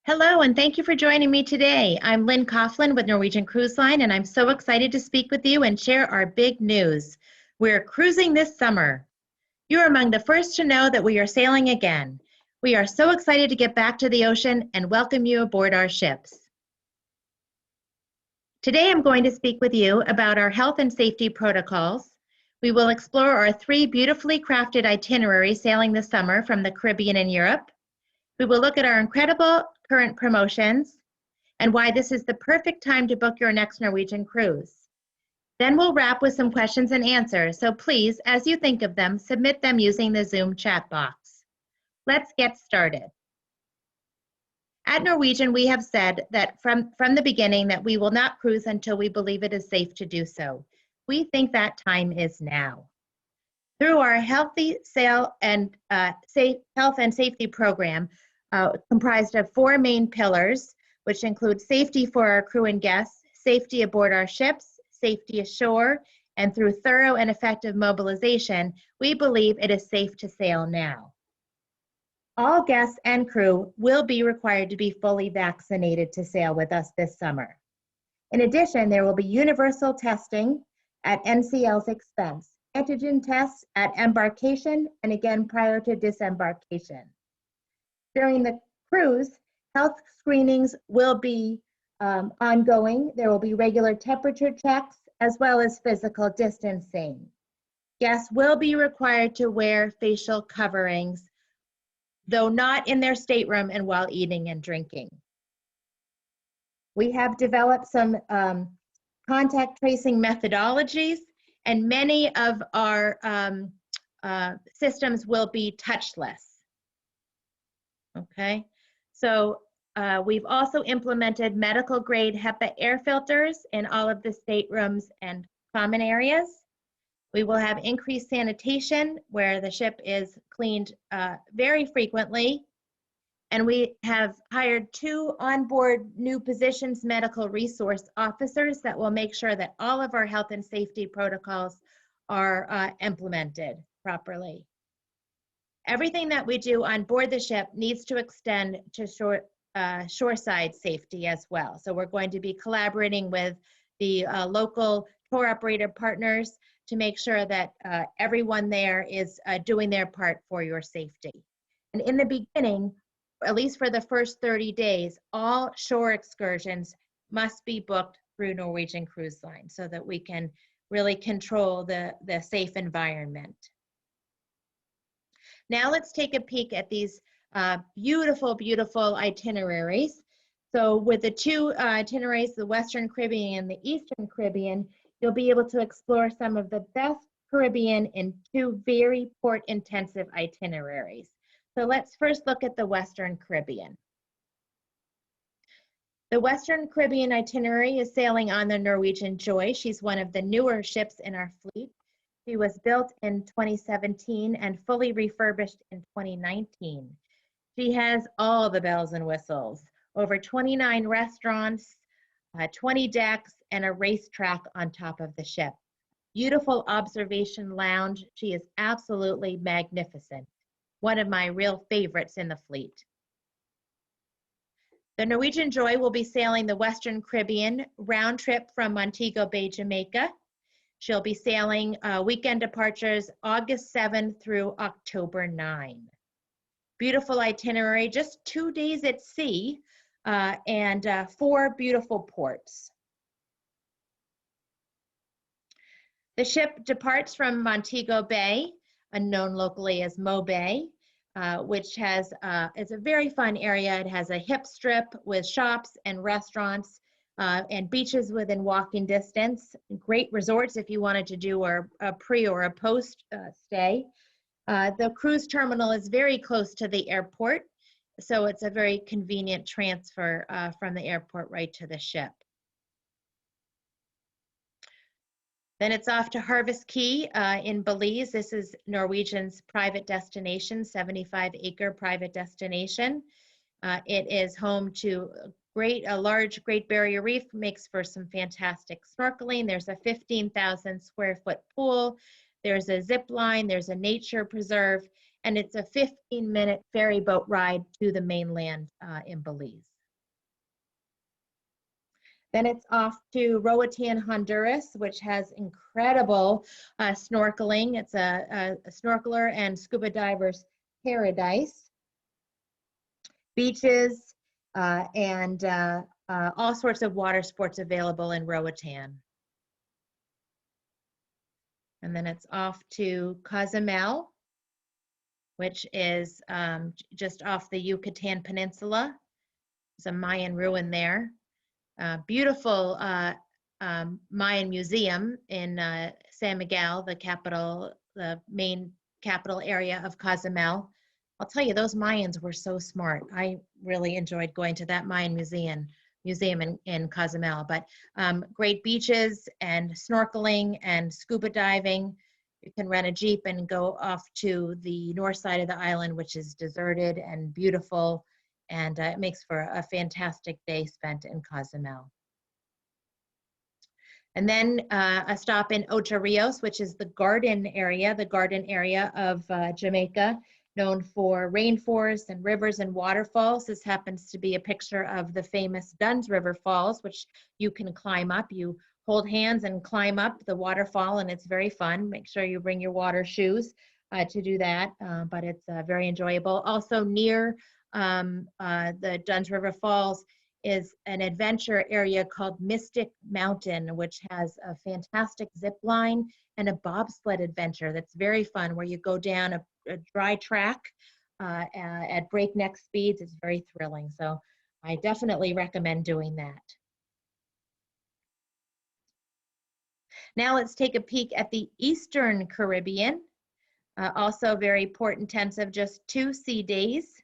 Hello, and thank you for joining me today. I'm Lynn Coughlin with Norwegian Cruise Line, and I'm so excited to speak with you and share our big news. We're cruising this summer. You're among the first to know that we are sailing again. We are so excited to get back to the ocean and welcome you aboard our ships. Today, I'm going to speak with you about our health and safety protocols. We will explore our 3 beautifully crafted itineraries sailing this summer from the Caribbean and Europe. We will look at our incredible current promotions and why this is the perfect time to book your next Norwegian cruise. Then we'll wrap with some questions and answers, so please, as you think of them, submit them using the Zoom chat box. Let's get started. At Norwegian, we have said that from the beginning that we will not cruise until we believe it is safe to do so. We think that time is now. Through our Healthy Sail and Health and Safety program, comprised of 4 main pillars, which include safety for our crew and guests, safety aboard our ships, safety ashore, and through thorough and effective mobilization, we believe it is safe to sail now. All guests and crew will be required to be fully vaccinated to sail with us this summer. In addition, there will be universal testing at NCL's expense, antigen tests at embarkation, and again prior to disembarkation. During the cruise, health screenings will be ongoing. There will be regular temperature checks as well as physical distancing. Guests will be required to wear facial coverings, though not in their stateroom and while eating and drinking. We have developed some contact tracing methodologies, and many of our systems will be touchless. Okay, so we've also implemented medical grade HEPA air filters in all of the staterooms and common areas. We will have increased sanitation where the ship is cleaned very frequently. And we have hired 2 onboard new positions medical resource officers that will make sure that all of our health and safety protocols are implemented properly. Everything that we do on board the ship needs to extend to shoreside safety as well. So we're going to be collaborating with the local tour operator partners to make sure that everyone there is doing their part for your safety. And in the beginning, at least for the first 30 days, all shore excursions must be booked through Norwegian Cruise Line so that we can really control the safe environment. Now let's take a peek at these beautiful, beautiful itineraries. So with the 2 itineraries, the Western Caribbean and the Eastern Caribbean, you'll be able to explore some of the best Caribbean in 2 very port-intensive itineraries. So let's first look at the Western Caribbean. The Western Caribbean itinerary is sailing on the Norwegian Joy. She's one of the newer ships in our fleet. She was built in 2017 and fully refurbished in 2019. She has all the bells and whistles, over 29 restaurants, 20 decks, and a racetrack on top of the ship. Beautiful observation lounge. She is absolutely magnificent. One of my real favorites in the fleet. The Norwegian Joy will be sailing the Western Caribbean round trip from Montego Bay, Jamaica. She'll be sailing weekend departures August 7 through October 9. Beautiful itinerary, just 2 days at sea and 4 beautiful ports. The ship departs from Montego Bay, known locally as Mo Bay, which is a very fun area. It has a hip strip with shops and restaurants and beaches within walking distance. Great resorts if you wanted to do a pre or a post stay. The cruise terminal is very close to the airport, so it's a very convenient transfer from the airport right to the ship. Then it's off to Harvest Key in Belize. This is Norwegian's private destination, 75-acre private destination. It is home to a large Great Barrier Reef, makes for some fantastic snorkeling. There's a 15,000 square foot pool. There's a zip line, there's a nature preserve, and it's a 15-minute ferry boat ride to the mainland in Belize. Then it's off to Roatan, Honduras, which has incredible snorkeling. It's a snorkeler and scuba diver's paradise. Beaches and all sorts of water sports available in Roatan. And then it's off to Cozumel, which is just off the Yucatan Peninsula. There's a Mayan ruin there. Beautiful Mayan museum in San Miguel, the main capital area of Cozumel. I'll tell you, those Mayans were so smart. I really enjoyed going to that Mayan museum in Cozumel. But great beaches and snorkeling and scuba diving. You can rent a Jeep and go off to the north side of the island, which is deserted and beautiful. And it makes for a fantastic day spent in Cozumel. And then a stop in Ocho Rios, which is the garden area of Jamaica, known for rainforests and rivers and waterfalls. This happens to be a picture of the famous Dunn's River Falls, which you can climb up. You hold hands and climb up the waterfall, and it's very fun. Make sure you bring your water shoes to do that, but it's very enjoyable. Also near the Dunn's River Falls is an adventure area called Mystic Mountain, which has a fantastic zip line and a bobsled adventure that's very fun, where you go down a dry track at breakneck speeds. It's very thrilling. So I definitely recommend doing that. Now let's take a peek at the Eastern Caribbean. Also very port intensive, just 2 sea days.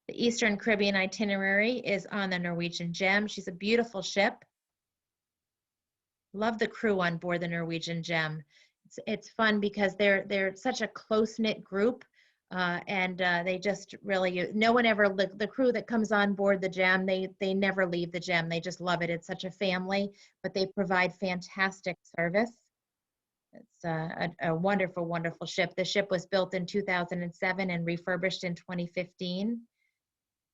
The Eastern Caribbean itinerary is on the Norwegian Gem. She's a beautiful ship. Love the crew on board the Norwegian Gem. It's fun because they're such a close-knit group, and they just really, no one ever, the crew that comes on board the Gem, they never leave the Gem. They just love it. It's such a family, but they provide fantastic service. It's a wonderful, wonderful ship. The ship was built in 2007 and refurbished in 2015.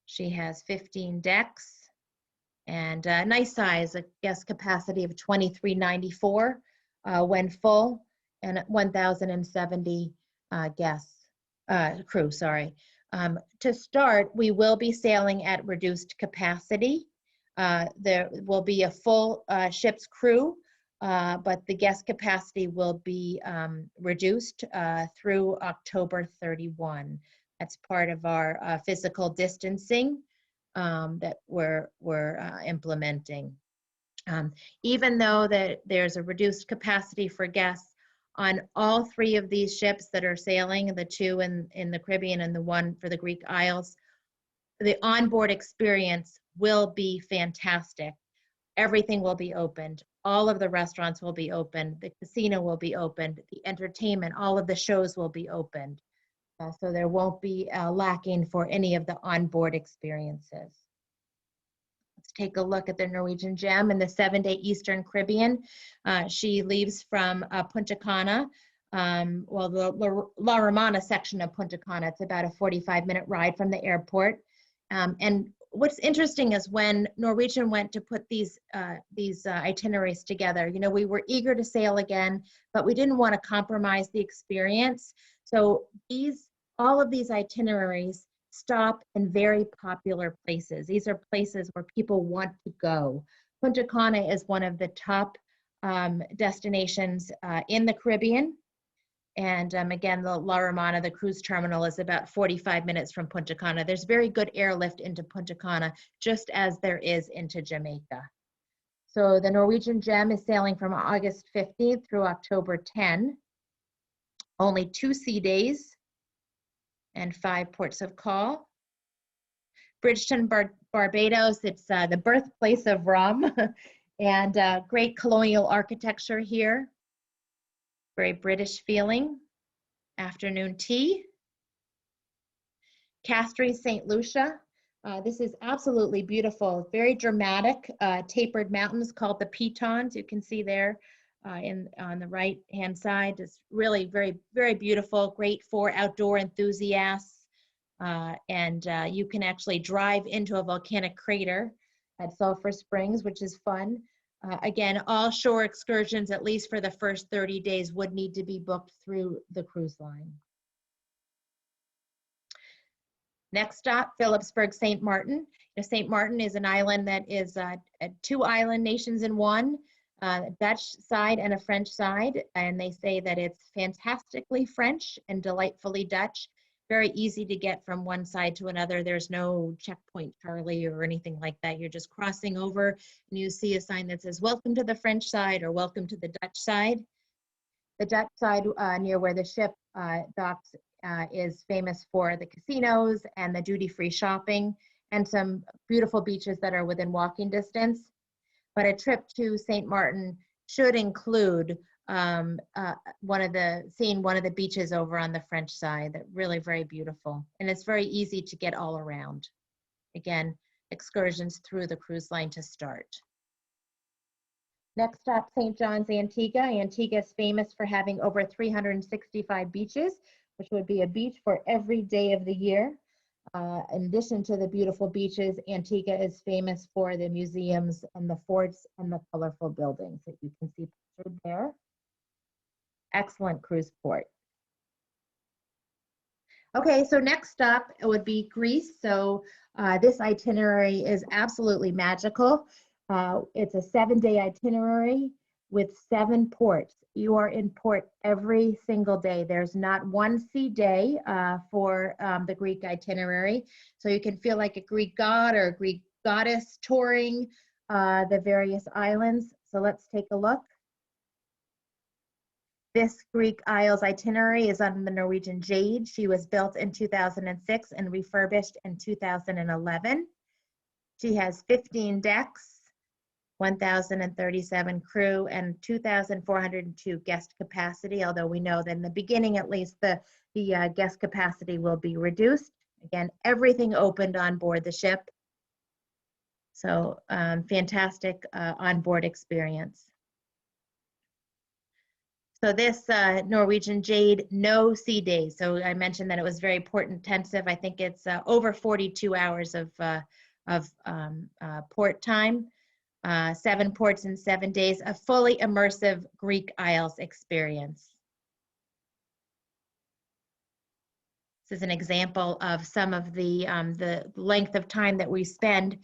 She has 15 decks and a nice size, a guest capacity of 2,394 when full, and 1,070 guests, crew, sorry. To start, we will be sailing at reduced capacity. There will be a full ship's crew, but the guest capacity will be reduced through October 31. That's part of our physical distancing that we're implementing. Even though there's a reduced capacity for guests on all 3 of these ships that are sailing, the 2 in the Caribbean and the 1 for the Greek Isles, the onboard experience will be fantastic. Everything will be opened. All of the restaurants will be opened. The casino will be opened. The entertainment, all of the shows will be opened. So there won't be lacking for any of the onboard experiences. Let's take a look at the Norwegian Gem in the 7-day Eastern Caribbean. She leaves from Punta Cana, well, the La Romana section of Punta Cana. It's about a 45-minute ride from the airport. And what's interesting is when Norwegian went to put these itineraries together, you know, we were eager to sail again, but we didn't want to compromise the experience. So all of these itineraries stop in very popular places. These are places where people want to go. Punta Cana is one of the top destinations in the Caribbean. And again, the La Romana, the cruise terminal, is about 45 minutes from Punta Cana. There's very good airlift into Punta Cana, just as there is into Jamaica. So the Norwegian Gem is sailing from August 15th through October 10. Only 2 sea days and 5 ports of call. Bridgeton, Barbados, it's the birthplace of rum and great colonial architecture here. Very British feeling. Afternoon tea. Castries, St. Lucia. This is absolutely beautiful. Very dramatic, tapered mountains called the Pitons. You can see there on the right-hand side. It's really very, very beautiful. Great for outdoor enthusiasts. And you can actually drive into a volcanic crater at Sulphur Springs, which is fun. Again, all shore excursions, at least for the first 30 days, would need to be booked through the cruise line. Next stop, Philipsburg, St. Martin. St. Martin is an island that is 2 island nations in one, a Dutch side and a French side. And they say that it's fantastically French and delightfully Dutch. Very easy to get from one side to another. There's no checkpoint Charlie or anything like that. You're just crossing over and you see a sign that says, welcome to the French side or welcome to the Dutch side. The Dutch side near where the ship docks is famous for the casinos and the duty-free shopping and some beautiful beaches that are within walking distance. But a trip to St. Martin should include seeing one of the beaches over on the French side. That really very beautiful, and it's very easy to get all around. Again, excursions through the cruise line to start. Next stop, St. John's, Antigua. Antigua is famous for having over 365 beaches, which would be a beach for every day of the year. In addition to the beautiful beaches, Antigua is famous for the museums and the forts and the colorful buildings that you can see pictured there. Excellent cruise port. Okay, so next stop would be Greece. So this itinerary is absolutely magical. It's a 7-day itinerary with 7 ports. You are in port every single day. There's not one sea day for the Greek itinerary. So you can feel like a Greek god or a Greek goddess touring the various islands. So let's take a look. This Greek Isles itinerary is on the Norwegian Jade. She was built in 2006 and refurbished in 2011. She has 15 decks, 1,037 crew, and 2,402 guest capacity, although we know that in the beginning, at least, the guest capacity will be reduced. Again, everything opened on board the ship. So fantastic onboard experience. So this Norwegian Jade, no sea days. So I mentioned that it was very port intensive. I think it's over 42 hours of port time. 7 ports in 7 days, a fully immersive Greek Isles experience. This is an example of some of the length of time that we spend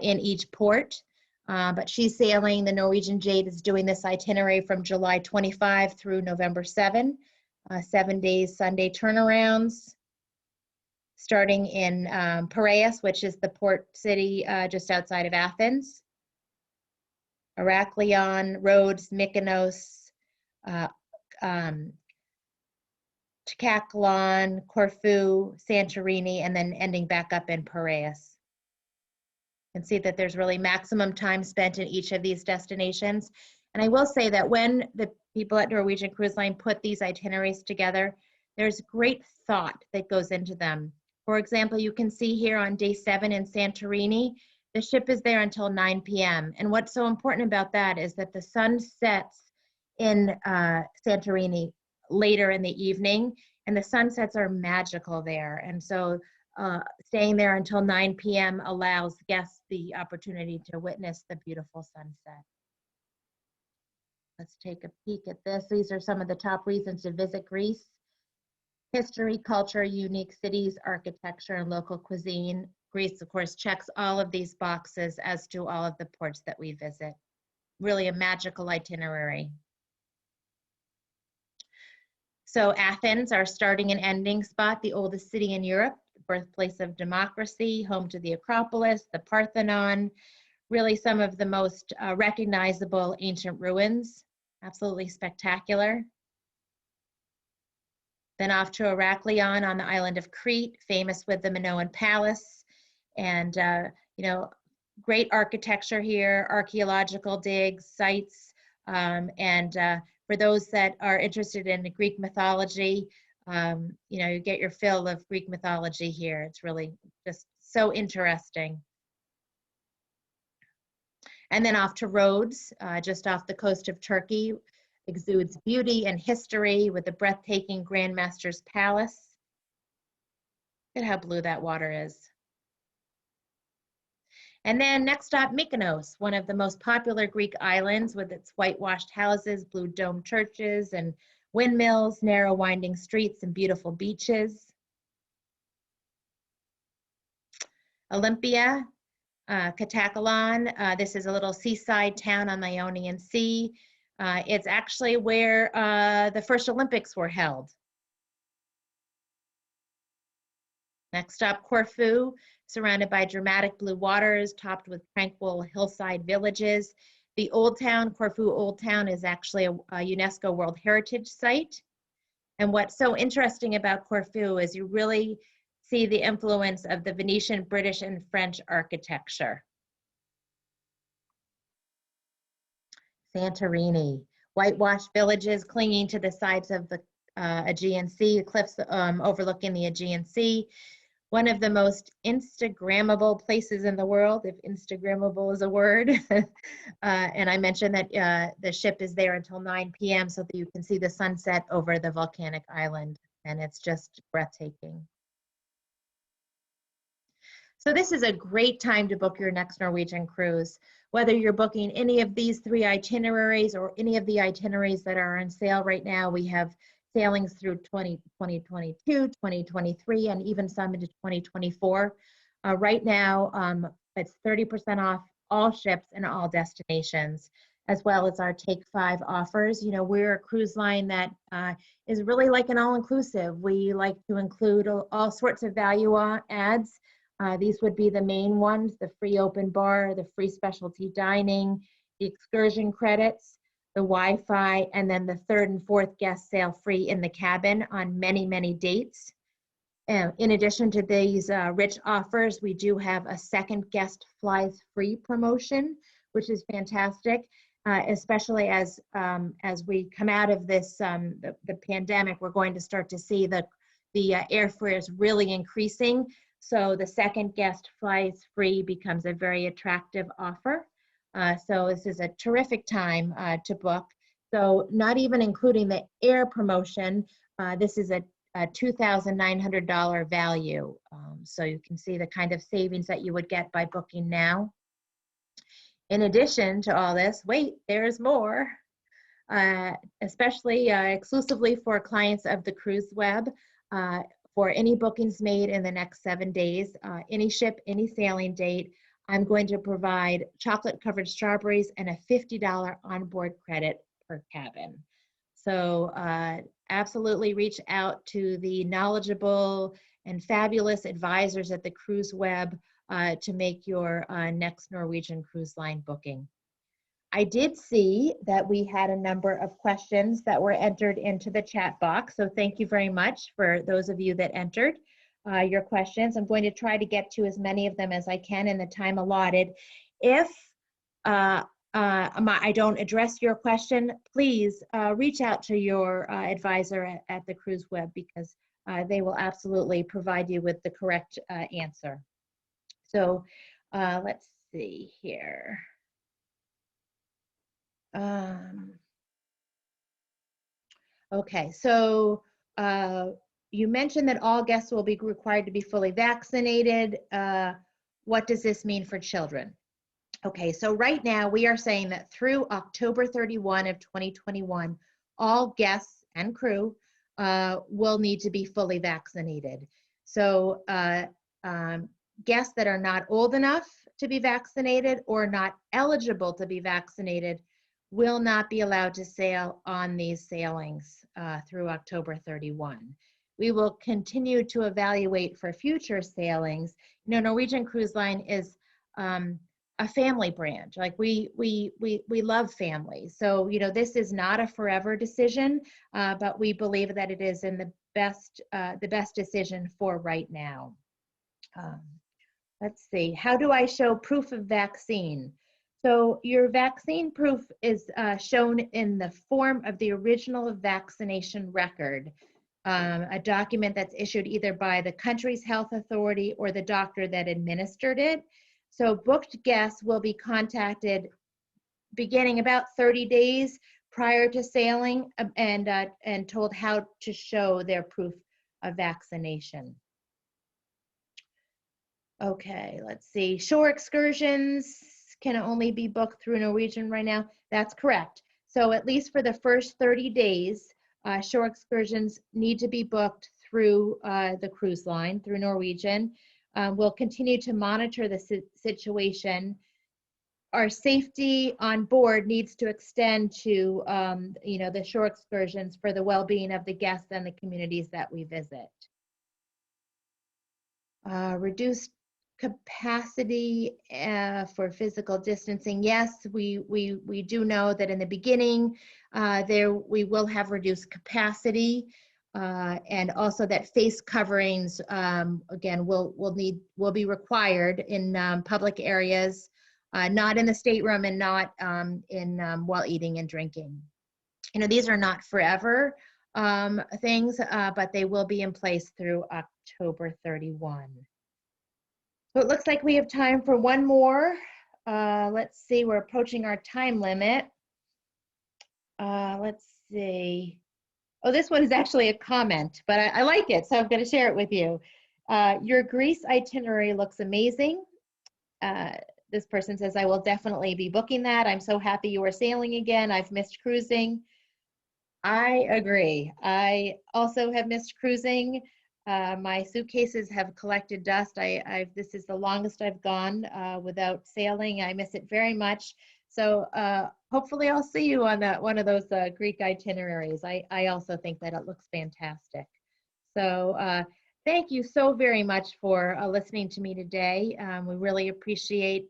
in each port. But she's sailing, the Norwegian Jade is doing this itinerary from July 25 through November 7, 7 days Sunday turnarounds, starting in Piraeus, which is the port city just outside of Athens. Heraklion, Rhodes, Mykonos, Chikaklon, Corfu, Santorini, and then ending back up in Piraeus. You can see that there's really maximum time spent in each of these destinations. And I will say that when the people at Norwegian Cruise Line put these itineraries together, there's great thought that goes into them. For example, you can see here on day 7 in Santorini, the ship is there until 9 p.m. And what's so important about that is that the sun sets in Santorini later in the evening, and the sunsets are magical there. And so staying there until 9 p.m. allows guests the opportunity to witness the beautiful sunset. Let's take a peek at this. These are some of the top reasons to visit Greece. History, culture, unique cities, architecture, and local cuisine. Greece, of course, checks all of these boxes, as do all of the ports that we visit. Really a magical itinerary. So Athens, our starting and ending spot, the oldest city in Europe, the birthplace of democracy, home to the Acropolis, the Parthenon, really some of the most recognizable ancient ruins. Absolutely spectacular. Then off to Heraklion on the island of Crete, famous with the Minoan Palace. And, you know, great architecture here, archaeological digs, sites, and for those that are interested in the Greek mythology, you know, you get your fill of Greek mythology here. It's really just so interesting. And then off to Rhodes, just off the coast of Turkey, exudes beauty and history with the breathtaking Grand Master's Palace. Look at how blue that water is. And then next stop, Mykonos, one of the most popular Greek islands with its whitewashed houses, blue dome churches, and windmills, narrow winding streets, and beautiful beaches. Olympia, Kataklon. This is a little seaside town on the Ionian Sea. It's actually where the first Olympics were held. Next stop, Corfu, surrounded by dramatic blue waters, topped with tranquil hillside villages. The Old Town, Corfu Old Town, is actually a UNESCO World Heritage Site. And what's so interesting about Corfu is you really see the influence of the Venetian, British, and French architecture. Santorini, whitewashed villages clinging to the sides of the Aegean Sea, cliffs overlooking the Aegean Sea. One of the most Instagrammable places in the world, if Instagrammable is a word. And I mentioned that the ship is there until 9 p.m. so that you can see the sunset over the volcanic island, and it's just breathtaking. So this is a great time to book your next Norwegian cruise. Whether you're booking any of these 3 itineraries or any of the itineraries that are on sale right now, we have sailings through 2022, 2023, and even some into 2024. Right now, it's 30% off all ships and all destinations, as well as our Take 5 offers. You know, we're a cruise line that is really like an all-inclusive. We like to include all sorts of value adds. These would be the main ones: the free open bar, the free specialty dining, the excursion credits, the Wi-Fi, and then the 3rd and 4th guest sail free in the cabin on many, many dates. In addition to these rich offers, we do have a 2nd guest flies free promotion, which is fantastic, especially as we come out of this the pandemic. We're going to start to see the airfares really increasing. So the 2nd guest flies free becomes a very attractive offer. So this is a terrific time to book. So not even including the air promotion, this is a $2,900 value. So you can see the kind of savings that you would get by booking now. In addition to all this, wait, there's more. Especially exclusively for clients of the CruiseWeb. For any bookings made in the next 7 days, any ship, any sailing date, I'm going to provide chocolate covered strawberries and a $50 onboard credit per cabin. So absolutely reach out to the knowledgeable and fabulous advisors at the CruiseWeb to make your next Norwegian Cruise Line booking. I did see that we had a number of questions that were entered into the chat box, so thank you very much for those of you that entered your questions. I'm going to try to get to as many of them as I can in the time allotted. If I don't address your question, please reach out to your advisor at the CruiseWeb, because they will absolutely provide you with the correct answer. So let's see here. Okay, so you mentioned that all guests will be required to be fully vaccinated. What does this mean for children? Okay, so right now we are saying that through October 31 of 2021, all guests and crew will need to be fully vaccinated. So guests that are not old enough to be vaccinated or not eligible to be vaccinated will not be allowed to sail on these sailings through October 31. We will continue to evaluate for future sailings. You know, Norwegian Cruise Line is a family brand. Like we love families. So, you know, this is not a forever decision, but we believe that it is in the best decision for right now. Let's see, how do I show proof of vaccine? So your vaccine proof is shown in the form of the original vaccination record, a document that's issued either by the country's health authority or the doctor that administered it. So booked guests will be contacted beginning about 30 days prior to sailing and told how to show their proof of vaccination. Okay, let's see. Shore excursions can only be booked through Norwegian right now. That's correct. So at least for the first 30 days, shore excursions need to be booked through the cruise line, through Norwegian. We'll continue to monitor the situation. Our safety on board needs to extend to, the shore excursions for the well-being of the guests and the communities that we visit. Reduced capacity for physical distancing. Yes, we do know that in the beginning we will have reduced capacity, and also that face coverings again will be required in public areas, not in the stateroom and not while eating and drinking. These are not forever things, but they will be in place through October 31. So it looks like we have time for one more. Let's see, we're approaching our time limit. Let's see. Oh, this one is actually a comment, but I like it, so I'm going to share it with you. Your Greece itinerary looks amazing. This person says, I will definitely be booking that. I'm so happy you are sailing again. I've missed cruising. I agree. I also have missed cruising. My suitcases have collected dust. This is the longest I've gone without sailing. I miss it very much. So hopefully I'll see you on one of those Greek itineraries. I also think that it looks fantastic. So thank you so very much for listening to me today. We really appreciate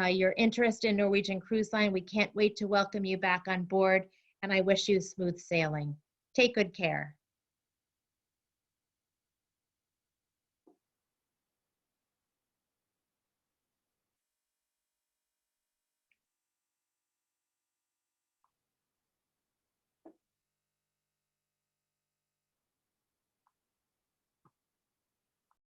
your interest in Norwegian Cruise Line. We can't wait to welcome you back on board, and I wish you smooth sailing. Take good care.